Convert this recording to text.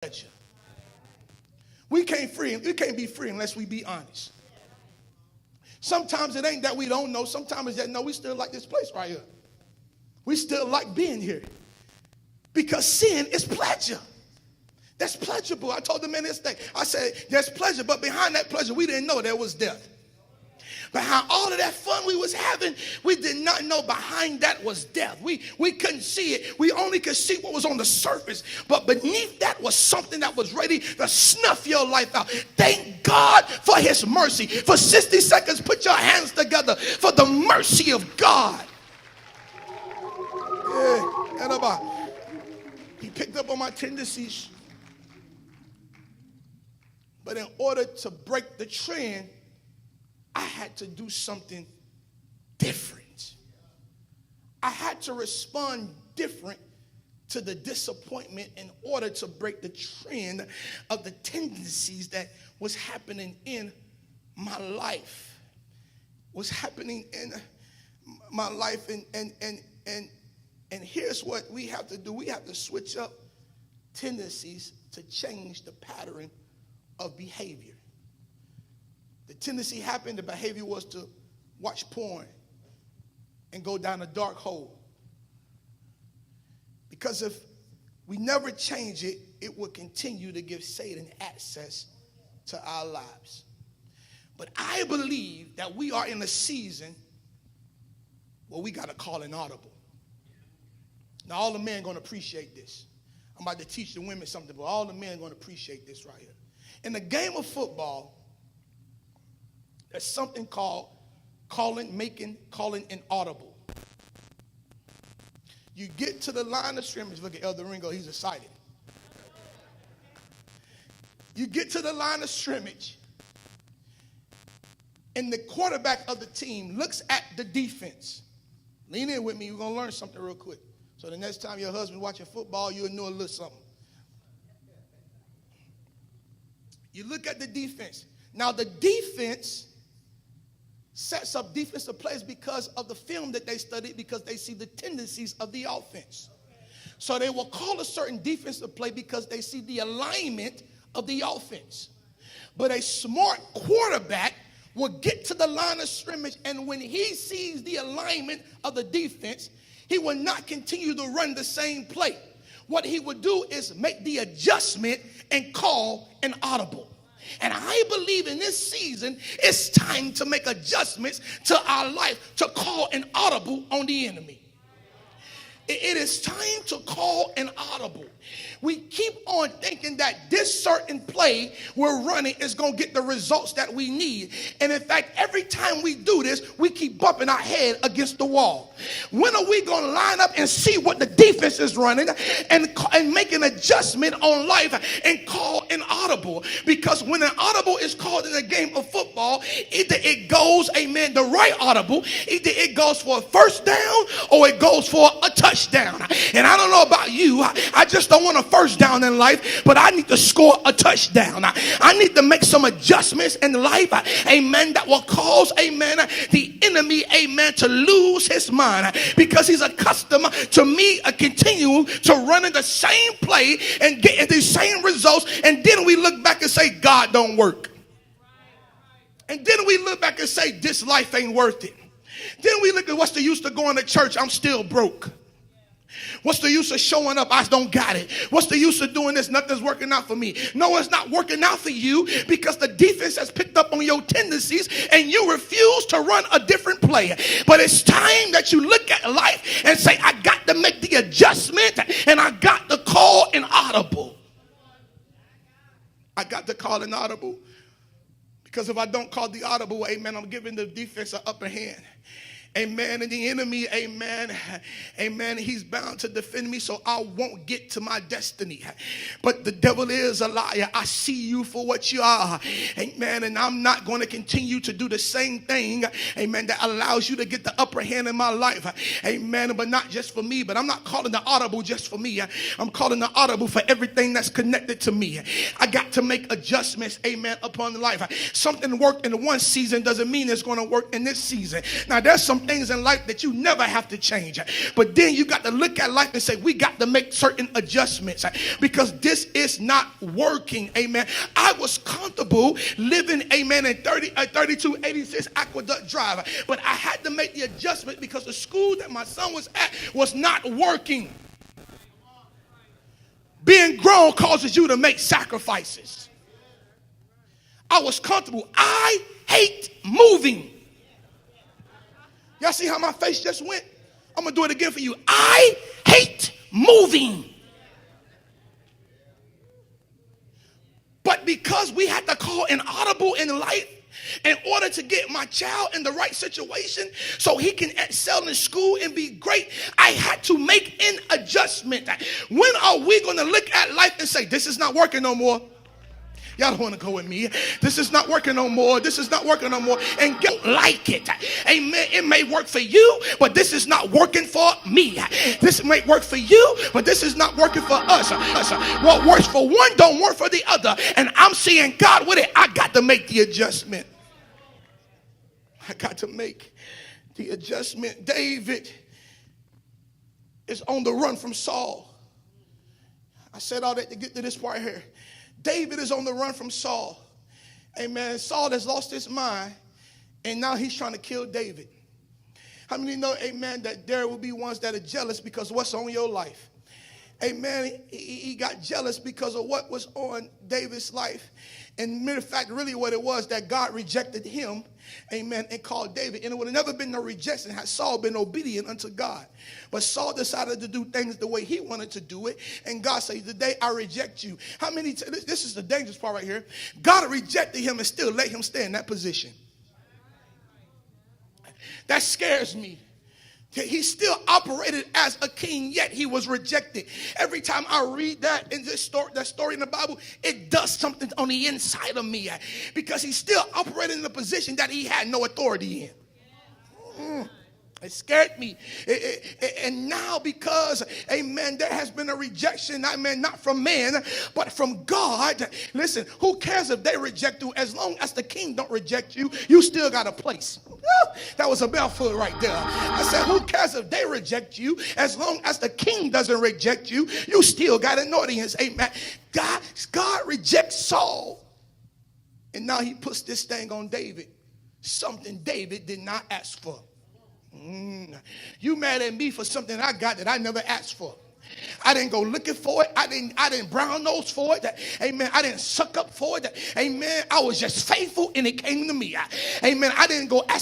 pleasure. We can't be free unless we be honest. Sometimes it ain't that we don't know. Sometimes it's that, no, we still like this place right here. We still like being here. Because sin is pleasure. That's pleasurable. I told the man this thing. I said, there's pleasure, but behind that pleasure, we didn't know there was death. Behind all of that fun we was having, we did not know behind that was death. We couldn't see it. We only could see what was on the surface. But beneath that was something that was ready to snuff your life out. Thank God for his mercy. For 60 seconds, put your hands together for the mercy of God. Yeah, he picked up on my tendencies. But in order to break the trend, I had to do something different. I had to respond different to the disappointment in order to break the trend of the tendencies that was happening in my life. Was happening in my life. And here's what we have to do. We have to switch up tendencies to change the pattern of behavior. The tendency happened, the behavior was to watch porn and go down a dark hole. Because if we never change it, it will continue to give Satan access to our lives. But I believe that we are in a season where we got to call an audible. Now, all the men are going to appreciate this. I'm about to teach the women something, but all the men are going to appreciate this right here. In the game of football, there's something called calling an audible. You get to the line of scrimmage. Look at Elder Ringo, he's excited. You get to the line of scrimmage, and the quarterback of the team looks at the defense. Lean in with me, we're going to learn something real quick. So the next time your husband's watching football, you'll know a little something. You look at the defense. Now the defense sets up defensive plays because of the film that they studied, because they see the tendencies of the offense. So they will call a certain defensive play because they see the alignment of the offense. But a smart quarterback will get to the line of scrimmage, and when he sees the alignment of the defense, he will not continue to run the same play. What he would do is make the adjustment and call an audible. And I believe in this season, it's time to make adjustments to our life, to call an audible on the enemy. It is time to call an audible. We keep on thinking that this certain play we're running is going to get the results that we need. And in fact, every time we do this, we keep bumping our head against the wall. When are we going to line up and see what the defense is running and make an adjustment on life and call an audible? Because when an audible is called in a game of football, either it goes, amen, the right audible, either it goes for a first down or it goes for a touchdown. And I don't know about you, I just don't want a first down in life, but I need to score a touchdown. I need to make some adjustments in life, amen, that will cause, amen, the enemy, amen, to lose his mind, because he's accustomed to me continue to run in the same play and getting the same results. And then we look back and say, God don't work. And then we look back and say, this life ain't worth it. Then we look at, what's the use of going to church? I'm still broke. What's the use of showing up? I don't got it. What's the use of doing this? Nothing's working out for me. No, it's not working out for you because the defense has picked up on your tendencies and you refuse to run a different play. But it's time that you look at life and say, I got to make the adjustment and I got to call an audible. I got to call an audible, because if I don't call the audible, amen, I'm giving the defense an upper hand. Amen. And the enemy, amen, he's bound to defend me, so I won't get to my destiny. But the devil is a liar. I see you for what you are. Amen. And I'm not going to continue to do the same thing, amen, that allows you to get the upper hand in my life. Amen. But not just for me, but I'm not calling the audible just for me. I'm calling the audible for everything that's connected to me. I got to make adjustments, amen, upon life. Something worked in one season doesn't mean it's going to work in this season. Now, there's some some things in life that you never have to change. But then you got to look at life and say, we got to make certain adjustments because this is not working. Amen. I was comfortable living, amen, in 3286 Aqueduct Drive. But I had to make the adjustment because the school that my son was at was not working. Being grown causes you to make sacrifices. I was comfortable. I hate moving. Y'all see how my face just went? I'm going to do it again for you. I hate moving. But because we had to call an audible in life in order to get my child in the right situation so he can excel in school and be great, I had to make an adjustment. When are we going to look at life and say, this is not working no more? Y'all don't want to go with me. This is not working no more. This is not working no more. And don't like it. Amen. It may work for you, but this is not working for me. This may work for you, but this is not working for us. What works for one don't work for the other. And I'm seeing God with it. I got to make the adjustment. I got to make the adjustment. David is on the run from Saul. I said all that to get to this part here. David is on the run from Saul. Amen. Saul has lost his mind, and now he's trying to kill David. How many know, amen, that there will be ones that are jealous because of what's on your life? Amen. He got jealous because of what was on David's life. And matter of fact, really what it was, that God rejected him, amen, and called David. And it would have never been no rejection had Saul been obedient unto God. But Saul decided to do things the way he wanted to do it. And God said, today I reject you. How many, this is the dangerous part right here. God rejected him and still let him stay in that position. That scares me. He still operated as a king, yet he was rejected. Every time I read that in this story, that story in the Bible, it does something on the inside of me because he still operated in a position that he had no authority in. It scared me. And now because, amen, there has been a rejection, amen, not from man, but from God. Listen, who cares if they reject you? As long as the king don't reject you, you still got a place. That was a mouthful right there. I said, who cares if they reject you? As long as the king doesn't reject you, you still got an audience. Amen. God rejects Saul. And now he puts this thing on David. Something David did not ask for. You mad at me for something I got that I never asked for. I didn't go looking for it. I didn't brown nose for it. Amen. I didn't suck up for it. Amen. I was just faithful and it came to me. Amen. I didn't go ask